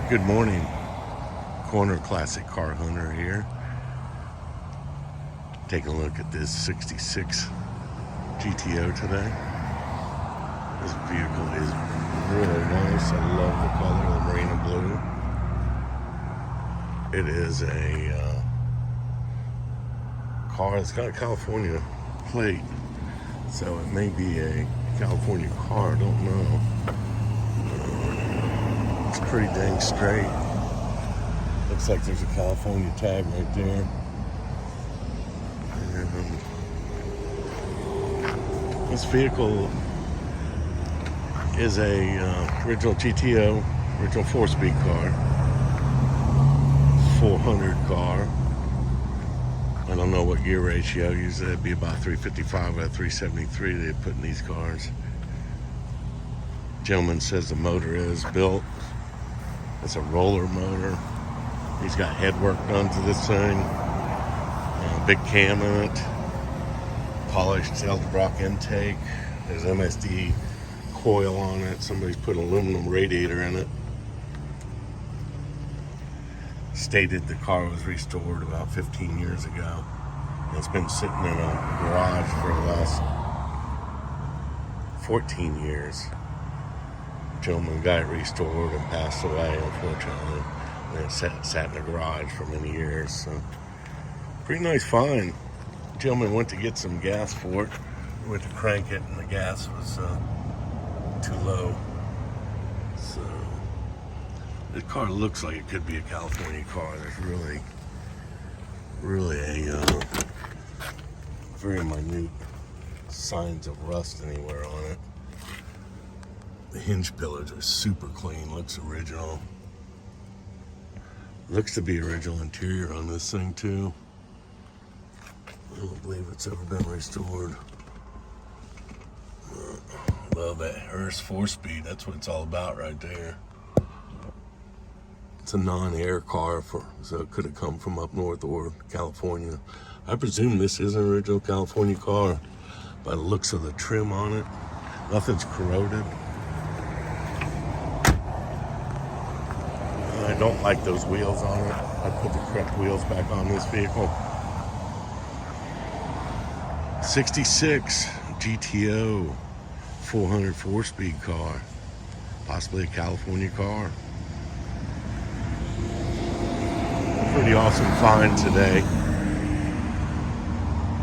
Good morning, Corner Classic Car Hunter here. Take a look at this 66 GTO today. This vehicle is really nice. I love the color, the Marina blue. It is a car that's got a California plate, so it may be a California car, I don't know. It's pretty dang straight. Looks like there's a California tag right there. And this vehicle is a original GTO, original 4-speed car, 400 car. I don't know what gear ratio. Usually it'd be about 355 out of 373 they put in these cars. Gentleman says the motor is built. It's a roller motor. He's got head work done to this thing. Big cam in it. Polished Eldebrock intake. There's MSD coil on it. Somebody's put an aluminum radiator in it. Stated the car was restored about 15 years ago. It's been sitting in a garage for the last 14 years. Gentleman got it restored and passed away, unfortunately. And it sat in the garage for many years. So, pretty nice find. Gentleman went to get some gas for it. Went to crank it, and the gas was too low. So, the car looks like it could be a California car. There's really a very minute signs of rust anywhere on it. The hinge pillars are super clean, looks original. Looks to be original interior on this thing too. I don't believe it's ever been restored. Love that Hearst 4-speed, that's what it's all about right there. It's a non-air car, so it could have come from up north or California. I presume this is an original California car by the looks of the trim on it. Nothing's corroded. I don't like those wheels on it. I put the correct wheels back on this vehicle. 66 GTO 400 4-speed car. Possibly a California car. Pretty awesome find today.